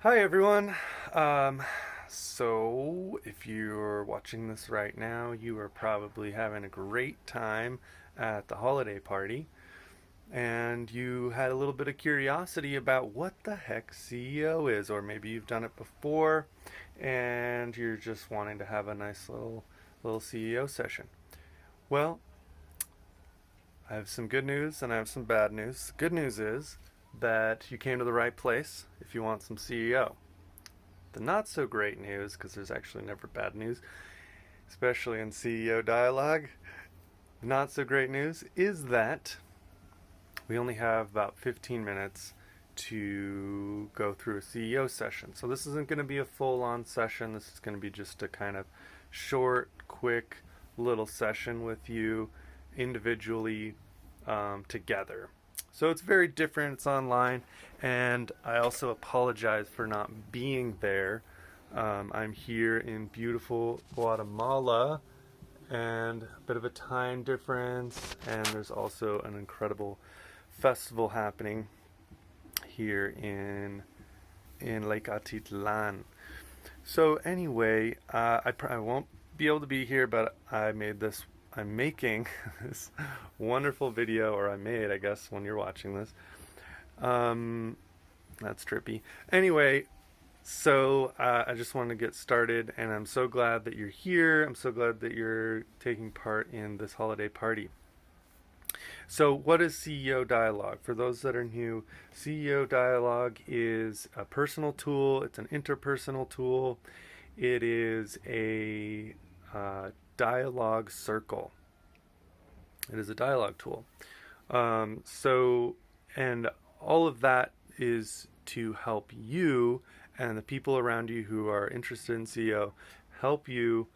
Hi everyone. Um, so if you're watching this right now, you are probably having a great time at the holiday party, and you had a little bit of curiosity about what the heck CEO is, or maybe you've done it before, and you're just wanting to have a nice little CEO session. Well, I have some good news and I have some bad news. The good news is that you came to the right place if you want some CEO. The not so great news, because there's actually never bad news, especially in CEO dialogue, the not so great news is that we only have about 15 minutes to go through a CEO session. So this isn't going to be a full on session. This is going to be just a kind of short, quick little session with you individually together. So it's very different. It's online, and I also apologize for not being there. I'm here in beautiful Guatemala, and a bit of a time difference, and there's also an incredible festival happening here in Lake Atitlan. So anyway, I won't be able to be here, but I'm making this wonderful video, or I made, I guess, when you're watching this. Um, that's trippy. Anyway, so I just wanted to get started, and I'm so glad that you're here. I'm so glad that you're taking part in this holiday party. So, what is CEO Dialogue? For those that are new, CEO Dialogue is a personal tool, it's an interpersonal tool, it is a dialogue circle. It is a dialogue tool. So, and all of that is to help you and the people around you who are interested in CEO help you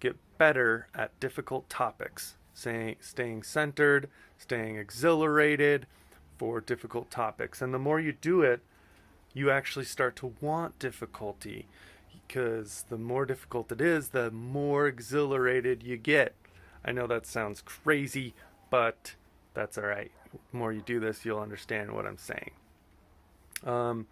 get better at difficult topics, staying centered, staying exhilarated for difficult topics. And the more you do it, you actually start to want difficulty, because the more difficult it is, the more exhilarated you get. I know that sounds crazy, but that's all right. The more you do this, you'll understand what I'm saying. Um,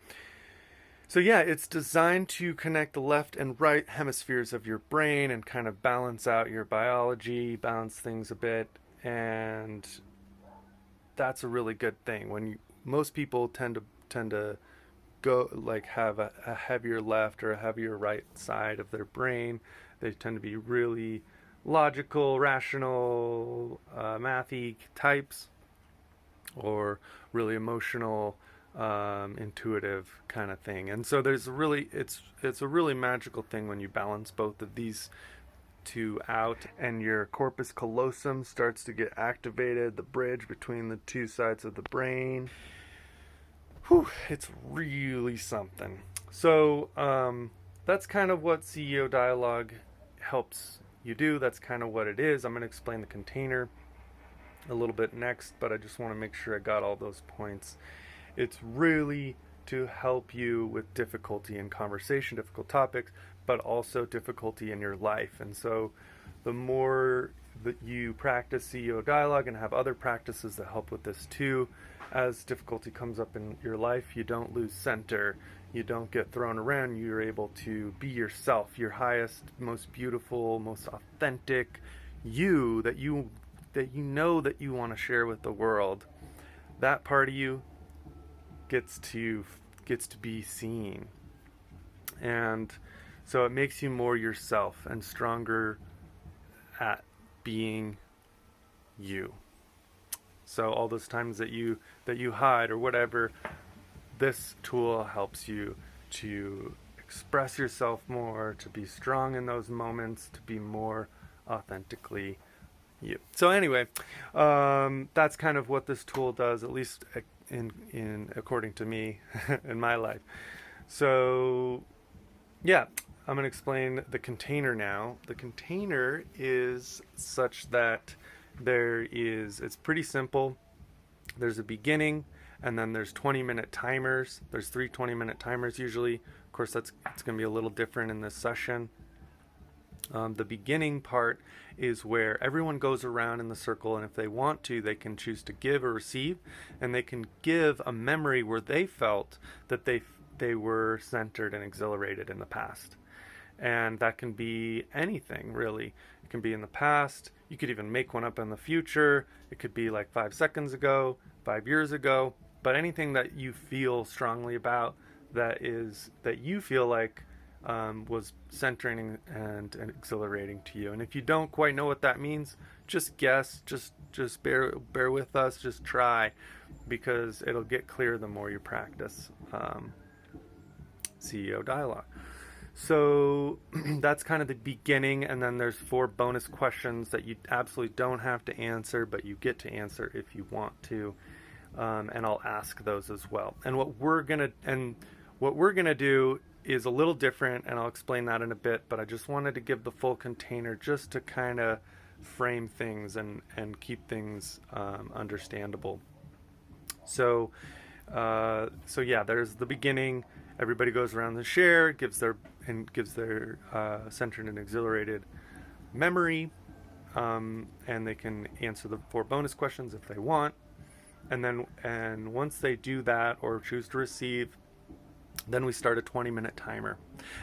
so yeah, it's designed to connect the left and right hemispheres of your brain and kind of balance out your biology, balance things a bit, and that's a really good thing. Most people tend to go like have a heavier left or a heavier right side of their brain. They tend to be really logical, rational, mathy types, or really emotional, intuitive kind of thing. And so it's a really magical thing when you balance both of these two out, and your corpus callosum starts to get activated, the bridge between the two sides of the brain. Whew, it's really something. So that's kind of what CEO dialogue helps you do. That's kind of what it is. I'm going to explain the container a little bit next, but I just want to make sure I got all those points. It's really to help you with difficulty in conversation, difficult topics, but also difficulty in your life. And so the more that you practice CEO dialogue and have other practices that help with this too, as difficulty comes up in your life, you don't lose center, you don't get thrown around, you're able to be yourself, your highest, most beautiful, most authentic you that you know that you want to share with the world. That part of you gets to be seen, and so it makes you more yourself and stronger at being you. So all those times that you hide or whatever, this tool helps you to express yourself more, to be strong in those moments, to be more authentically you. So anyway, that's kind of what this tool does, at least in according to me in my life. So yeah, I'm going to explain the container now. The container is such that it's pretty simple. There's a beginning, and then there's 20-minute timers. There's 3 20-minute timers usually. Of course, it's going to be a little different in this session. The beginning part is where everyone goes around in the circle, and if they want to, they can choose to give or receive, and they can give a memory where they felt that they they were centered and exhilarated in the past. And that can be anything, really. It can be in the past. You could even make one up in the future. It could be like 5 seconds ago, 5 years ago. But anything that you feel strongly about, that you feel like was centering and exhilarating to you. And if you don't quite know what that means, just guess. Just bear with us. Just try, because it'll get clear the more you practice CEO dialogue. So that's kind of the beginning, and then there's 4 bonus questions that you absolutely don't have to answer, but you get to answer if you want to, and I'll ask those as well. And what we're gonna do is a little different, and I'll explain that in a bit. But I just wanted to give the full container just to kind of frame things and keep things understandable. So yeah, there's the beginning. Everybody goes around the share, gives their centered and exhilarated memory, and they can answer the 4 bonus questions if they want. And once they do that or choose to receive, then we start a 20-minute timer.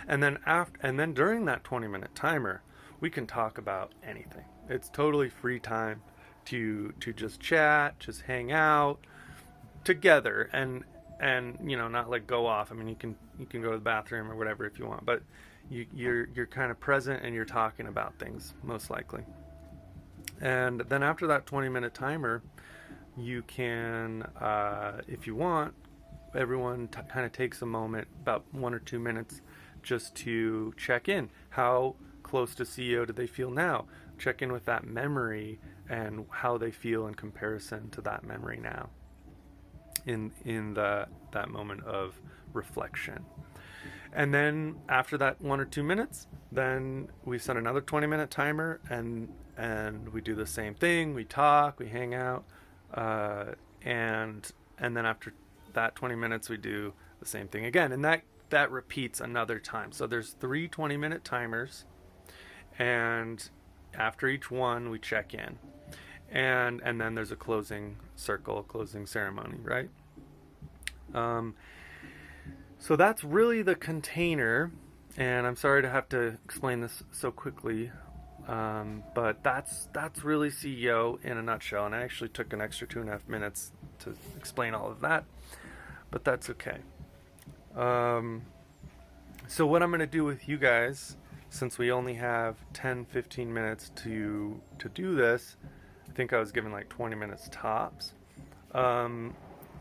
And then during that 20-minute timer, we can talk about anything. It's totally free time to just chat, just hang out together, and not like go off. I mean, you can go to the bathroom or whatever if you want, but you're kind of present and you're talking about things, most likely. And then after that 20-minute timer, you can, if you want, everyone kind of takes a moment, about 1 or 2 minutes, just to check in. How close to CEO do they feel now? Check in with that memory and how they feel in comparison to that memory now, in that moment of reflection. And then after that 1 or 2 minutes, then we set another 20-minute timer, and we do the same thing. We talk, we hang out, and then after that 20 minutes, we do the same thing again, and that repeats another time. So there's 3 20-minute timers, and after each one, we check in. And then there's a closing circle, closing ceremony, right? So that's really the container, and I'm sorry to have to explain this so quickly, but that's really CEO in a nutshell. And I actually took an extra 2.5 minutes to explain all of that, but that's okay. So what I'm going to do with you guys, since we only have 10-15 minutes to do this, I think I was given like 20 minutes tops,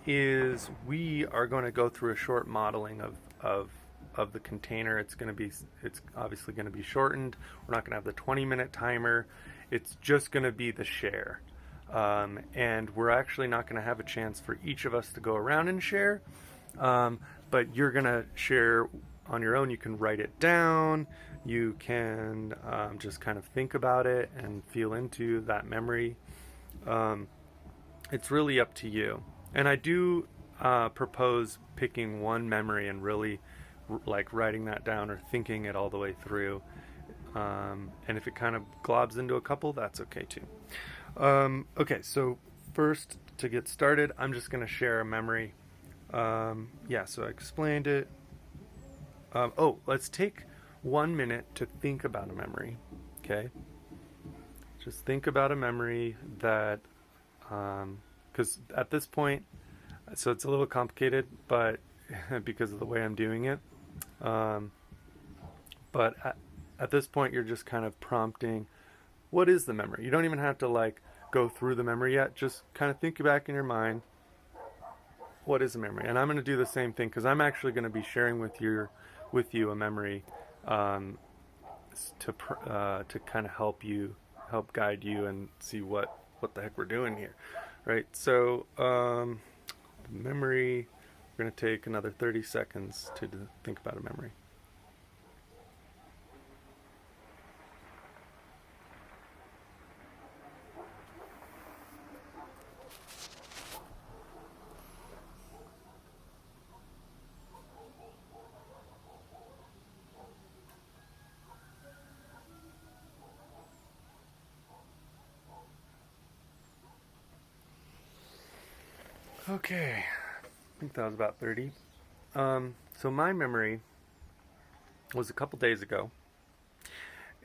is we are going to go through a short modeling of the container. It's obviously going to be shortened. We're not going to have the 20-minute timer. It's just going to be the share. And we're actually not going to have a chance for each of us to go around and share. But you're going to share on your own. You can write it down. You can just kind of think about it and feel into that memory. It's really up to you. And I do propose picking one memory and really like writing that down or thinking it all the way through. And if it kind of globs into a couple, that's okay too. Okay, so first, to get started, I'm just going to share a memory. So I explained it. Let's take 1 minute to think about a memory. Okay? Just think about a memory that, because at this point, so it's a little complicated, but because of the way I'm doing it. But at this point, you're just kind of prompting, what is the memory? You don't even have to like go through the memory yet. Just kind of think back in your mind, what is a memory? And I'm going to do the same thing, because I'm actually going to be sharing with you a memory to kind of help guide you and see what the heck we're doing here, right? So the memory, we're going to take another 30 seconds to think about a memory. Okay, I think that was about 30. So my memory was a couple days ago,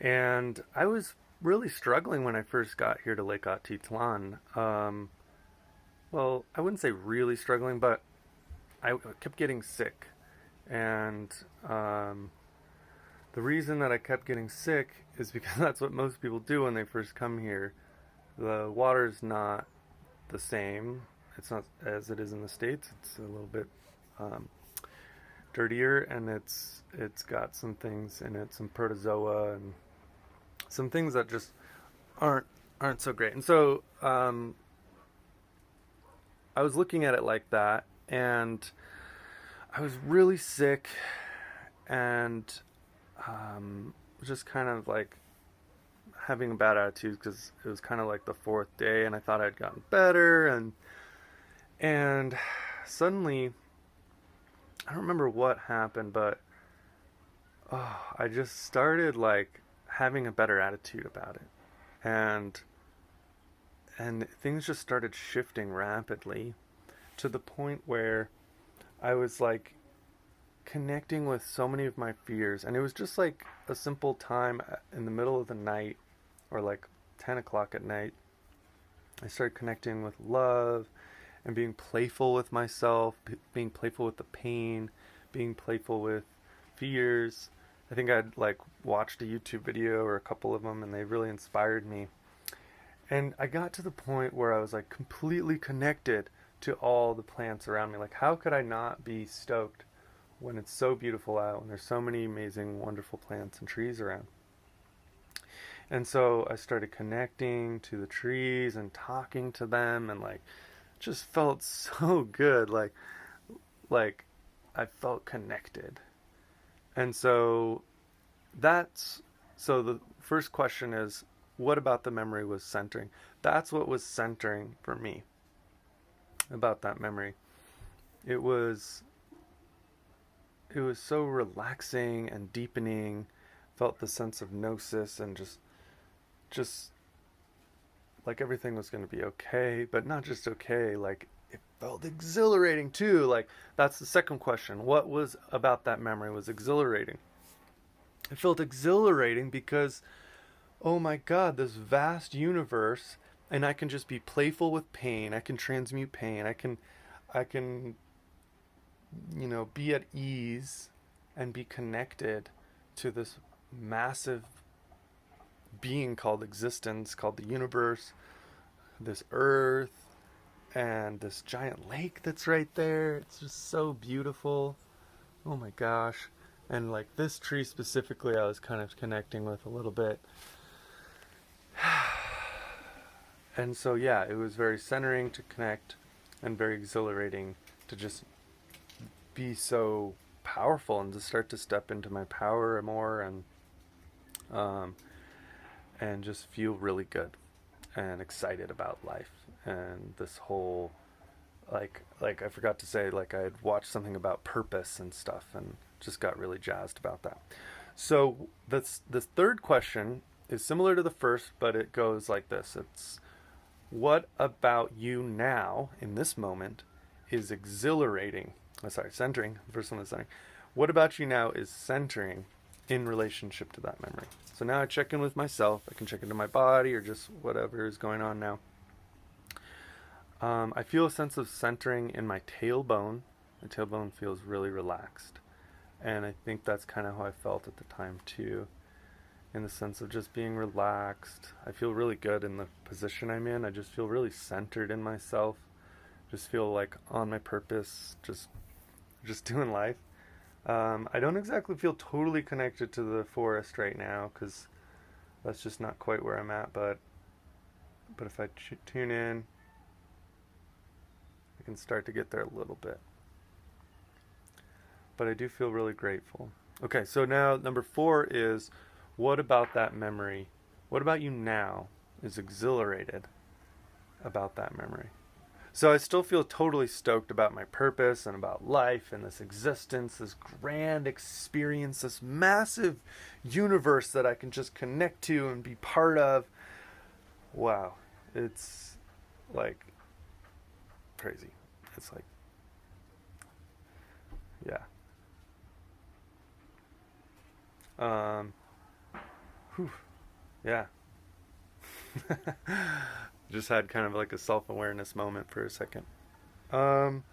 and I was really struggling when I first got here to Lake Atitlan. Well, I wouldn't say really struggling, but I kept getting sick. And the reason that I kept getting sick is because that's what most people do when they first come here. The water's not the same. It's not as it is in the States. It's a little bit um, dirtier, and it's got some things in it, some protozoa and some things that just aren't aren't so great. And so I was looking at it like that, and I was really sick, and just kind of like having a bad attitude because it was kind of like the fourth day, and I thought I'd gotten better, and suddenly I don't remember what happened, but I just started like having a better attitude about it, and things just started shifting rapidly to the point where I was like connecting with so many of my fears, and it was just like a simple time in the middle of the night, or like 10 o'clock at night. I started connecting with love and being playful with myself, being playful with the pain, being playful with fears. I think I'd like watched a YouTube video or a couple of them, and they really inspired me. And I got to the point where I was like completely connected to all the plants around me. Like, how could I not be stoked when it's so beautiful out and there's so many amazing, wonderful plants and trees around? And so I started connecting to the trees and talking to them, and like just felt so good. Like I felt connected. And so the first question is, what about the memory was centering? That's what was centering for me about that memory. It was so relaxing and deepening. Felt the sense of gnosis, and just like everything was going to be okay, but not just okay, like it felt exhilarating too. Like that's the second question. What was about that memory was exhilarating? It felt exhilarating because, oh my God, this vast universe, and I can just be playful with pain. I can transmute pain. I can be at ease and be connected to this massive being called existence, called the universe, this earth, and this giant lake that's right there. It's just so beautiful. Oh my gosh. And like this tree specifically, I was kind of connecting with a little bit. And so, yeah, it was very centering to connect and very exhilarating to just be so powerful and to start to step into my power more, and just feel really good and excited about life. And this whole like I forgot to say, like I had watched something about purpose and stuff, and just got really jazzed about that. So this third question is similar to the first, but it goes like this. It's, what about you now in this moment is exhilarating? Oh, sorry, centering. The first one was centering. What about you now is centering in relationship to that memory? So now I check in with myself. I can check into my body or just whatever is going on now. I feel a sense of centering in my tailbone. My tailbone feels really relaxed. And I think that's kind of how I felt at the time too, in the sense of just being relaxed. I feel really good in the position I'm in. I just feel really centered in myself. Just feel like on my purpose, just doing life. I don't exactly feel totally connected to the forest right now because that's just not quite where I'm at. But if I tune in, I can start to get there a little bit. But I do feel really grateful. Okay, so now number 4 is, what about that memory? What about you now is exhilarated about that memory? So I still feel totally stoked about my purpose and about life and this existence, this grand experience, this massive universe that I can just connect to and be part of. Wow. It's like crazy. It's like, yeah. Um, whew, yeah. Just had kind of like a self-awareness moment for a second. Um,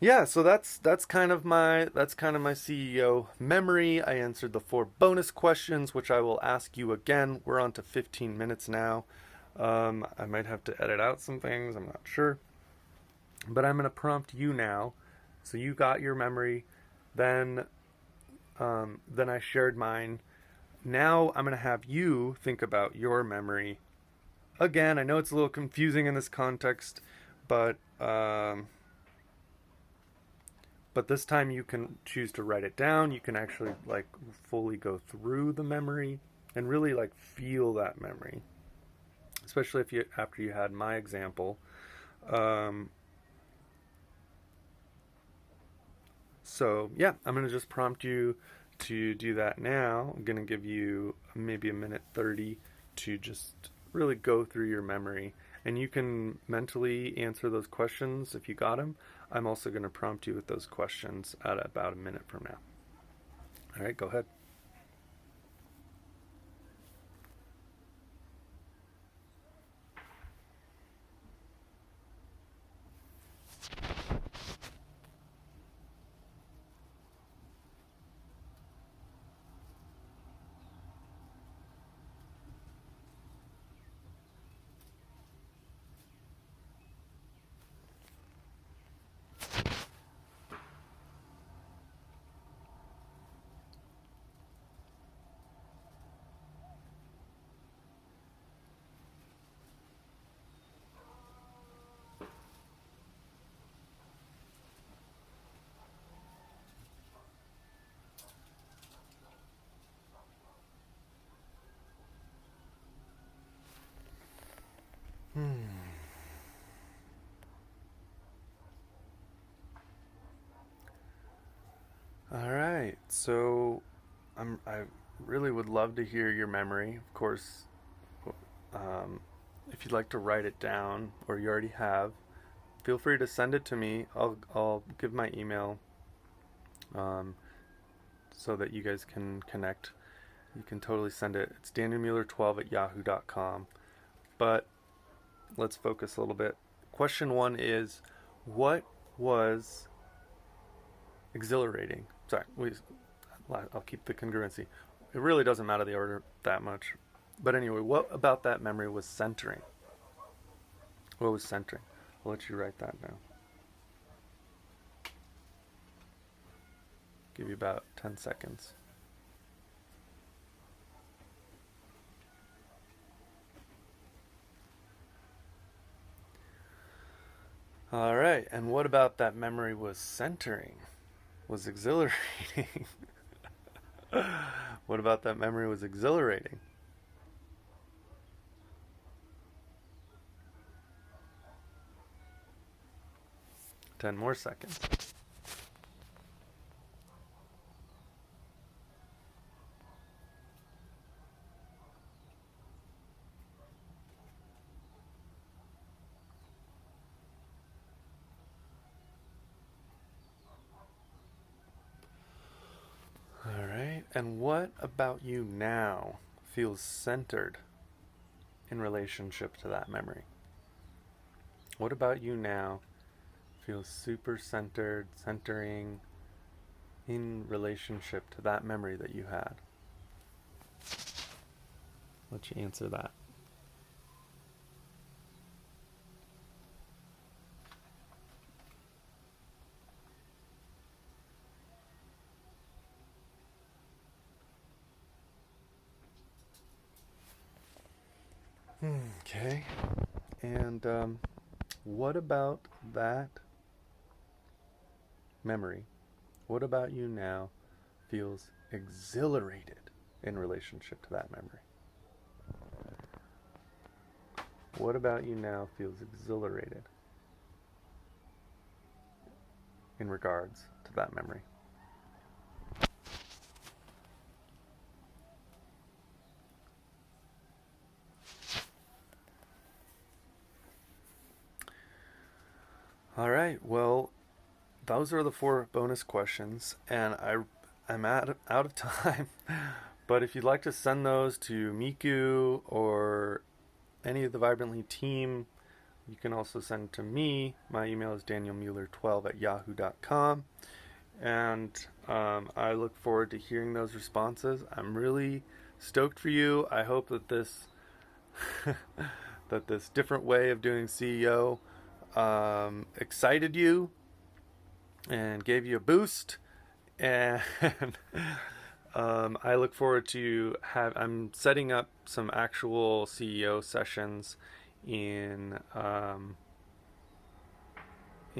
yeah, so that's kind of my CEO memory. I answered the 4 bonus questions, which I will ask you again. We're on to 15 minutes now. I might have to edit out some things. I'm not sure, but I'm gonna prompt you now. So you got your memory, then then I shared mine. Now I'm gonna have you think about your memory again. I know it's a little confusing in this context, but but this time you can choose to write it down. You can actually like fully go through the memory and really like feel that memory, especially if you after you had my example. Um, so yeah, I'm gonna just prompt you to do that now. I'm gonna give you maybe a minute 30 to just really go through your memory, and you can mentally answer those questions if you got them. I'm also going to prompt you with those questions at about a minute from now. All right, go ahead. All right, so I really would love to hear your memory. Of course, um, if you'd like to write it down or you already have, feel free to send it to me. I'll give my email um, so that you guys can connect. You can totally send it. It's danielmueller12 at yahoo.com. But let's focus a little bit. Question 1 is, what was exhilarating? Sorry, I'll keep the congruency. It really doesn't matter the order that much. But anyway, what about that memory was centering? What was centering? I'll let you write that now. Give you about 10 seconds. All right, and what about that memory was centering? Was exhilarating? What about that memory was exhilarating? 10 more seconds. All right, and what about you now feels centered in relationship to that memory? What about you now feels super centered, centering in relationship to that memory that you had? Let you answer that. Okay. And what about that memory? What about you now feels exhilarated in relationship to that memory? What about you now feels exhilarated in regards to that memory? All right. Well, those are the 4 bonus questions, and I'm out of time. But if you'd like to send those to Miku or any of the Vibrantly team, you can also send it to me. My email is danielmueller12@yahoo.com. And I look forward to hearing those responses. I'm really stoked for you. I hope that this that this different way of doing CEO excited you and gave you a boost. And I look forward to I'm setting up some actual CEO sessions in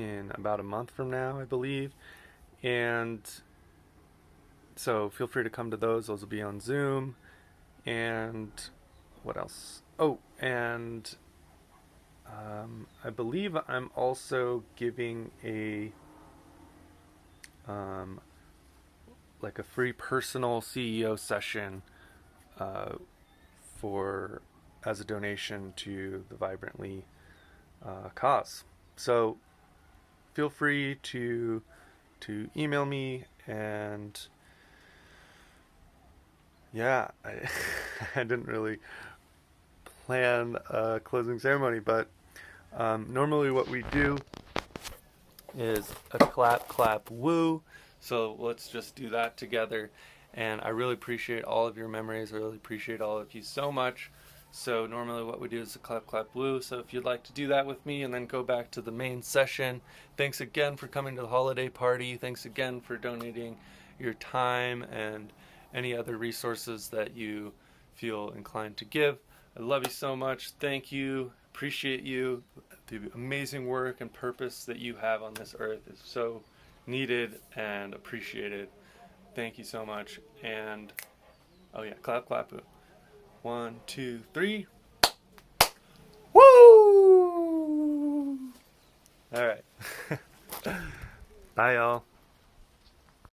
about a month from now, I believe. And so feel free to come to those. Those will be on Zoom. And what else? Oh, and I believe I'm also giving a like a free personal CEO session for as a donation to the Vibrantly cause. So feel free to email me, and yeah, I didn't really plan a closing ceremony, but normally what we do is a clap, clap, woo. So let's just do that together. And I really appreciate all of your memories. I really appreciate all of you so much. So normally what we do is a clap, clap, woo. So if you'd like to do that with me and then go back to the main session, thanks again for coming to the holiday party. Thanks again for donating your time and any other resources that you feel inclined to give. I love you so much. Thank you. Appreciate you. The amazing work and purpose that you have on this earth is so needed and appreciated. Thank you so much. And oh yeah, clap, clap. 1, 2, 3. Woo! All right. Bye, y'all.